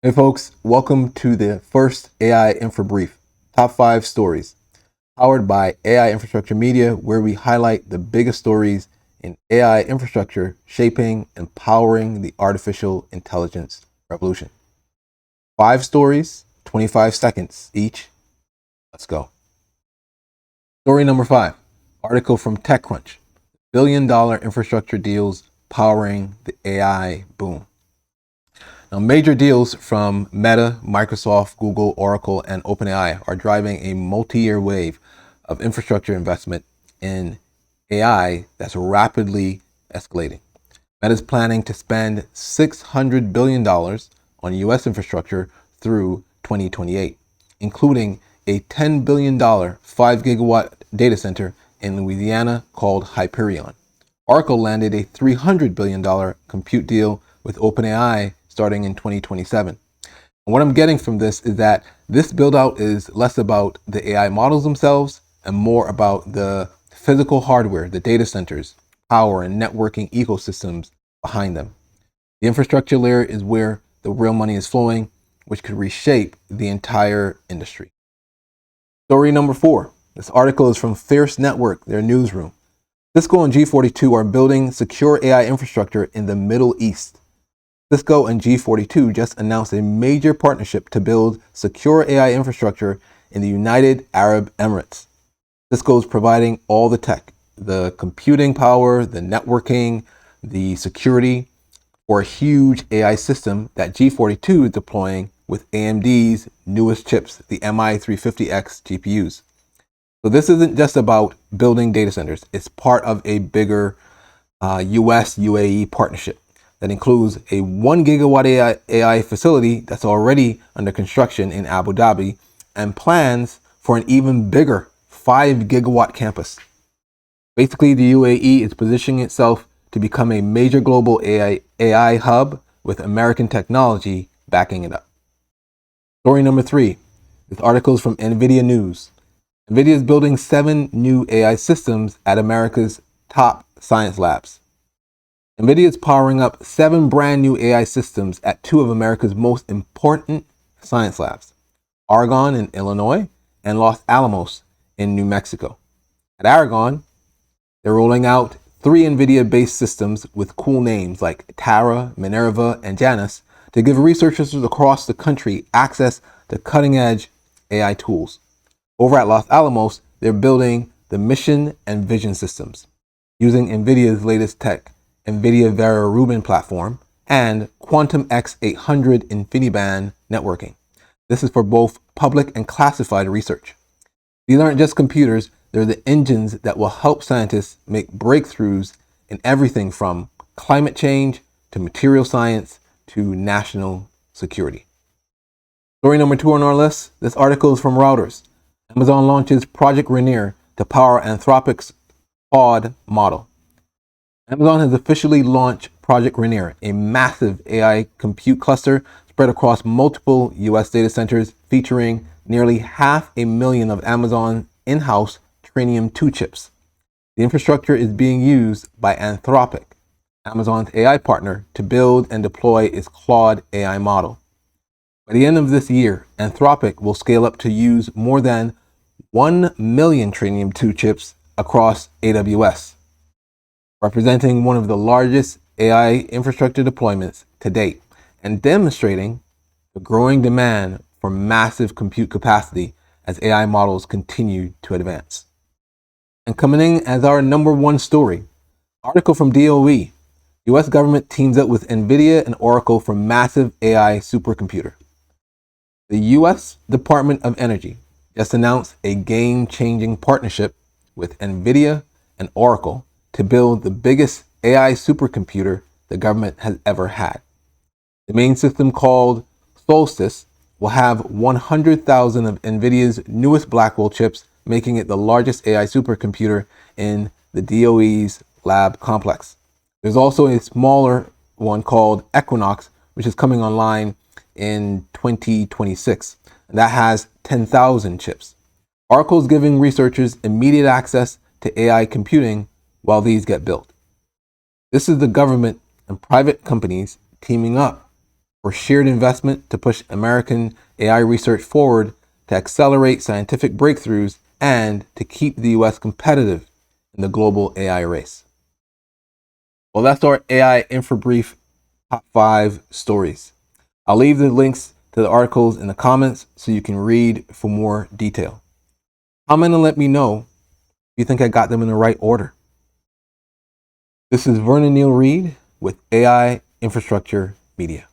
Hey folks, welcome to the first AI Infra Brief, Top 5 Stories, powered by AI Infrastructure Media, where we highlight the biggest stories in AI infrastructure shaping and powering the artificial intelligence revolution. 5 stories, 25 seconds each. Let's go. Story number 5, article from TechCrunch, billion-dollar infrastructure deals powering the AI boom. Now, major deals from Meta, Microsoft, Google, Oracle, and OpenAI are driving a multi-year wave of infrastructure investment in AI that's rapidly escalating. Meta is planning to spend $600 billion on US infrastructure through 2028, including a $10 billion 5 gigawatt data center in Louisiana called Hyperion. Oracle landed a $300 billion compute deal with OpenAI starting in 2027. And what I'm getting from this is that this build out is less about the AI models themselves and more about the physical hardware, the data centers, power, and networking ecosystems behind them. The infrastructure layer is where the real money is flowing, which could reshape the entire industry. Story number 4. This article is from Fierce Network, their newsroom. Cisco and G42 are building secure AI infrastructure in the Middle East. Cisco and G42 just announced a major partnership to build secure AI infrastructure in the United Arab Emirates. Cisco is providing all the tech, the computing power, the networking, the security for a huge AI system that G42 is deploying with AMD's newest chips, the MI350X GPUs. So this isn't just about building data centers. It's part of a bigger US-UAE partnership that includes a 1 gigawatt AI facility that's already under construction in Abu Dhabi and plans for an even bigger 5 gigawatt campus. Basically, the UAE is positioning itself to become a major global AI hub with American technology backing it up. Story number 3. This article is from NVIDIA News. NVIDIA is building 7 new AI systems at America's top science labs. NVIDIA is powering up 7 brand new AI systems at 2 of America's most important science labs, Argonne in Illinois and Los Alamos in New Mexico. At Argonne, they're rolling out 3 NVIDIA-based systems with cool names like Tara, Minerva, and Janus to give researchers across the country access to cutting-edge AI tools. Over at Los Alamos, they're building the mission and vision systems using NVIDIA's latest tech, NVIDIA Vera Rubin platform, and Quantum X800 InfiniBand networking. This is for both public and classified research. These aren't just computers, they're the engines that will help scientists make breakthroughs in everything from climate change to material science to national security. Story number 2 on our list, this article is from Reuters. Amazon launches Project Rainier to power Anthropic's Claude model. Amazon has officially launched Project Rainier, a massive AI compute cluster spread across multiple US data centers featuring nearly 500,000 of Amazon in-house Trainium 2 chips. The infrastructure is being used by Anthropic, Amazon's AI partner, to build and deploy its Claude AI model. By the end of this year, Anthropic will scale up to use more than 1 million Trainium 2 chips across AWS, representing one of the largest AI infrastructure deployments to date and demonstrating the growing demand for massive compute capacity as AI models continue to advance. And coming in as our number 1 story, article from DOE, US government teams up with NVIDIA and Oracle for massive AI supercomputer. The US Department of Energy just announced a game-changing partnership with NVIDIA and Oracle to build the biggest AI supercomputer the government has ever had. The main system, called Solstice, will have 100,000 of NVIDIA's newest Blackwell chips, making it the largest AI supercomputer in the DOE's lab complex. There's also a smaller one called Equinox, which is coming online in 2026, and that has 10,000 chips. Oracle is giving researchers immediate access to AI computing while these get built. This is the government and private companies teaming up for shared investment to push American AI research forward, to accelerate scientific breakthroughs, and to keep the US competitive in the global AI race. Well, that's our AI Infra Brief top 5 stories. I'll leave the links to the articles in the comments so you can read for more detail. Comment and let me know if you think I got them in the right order. This is Vernon Neal Reed with AI Infrastructure Media.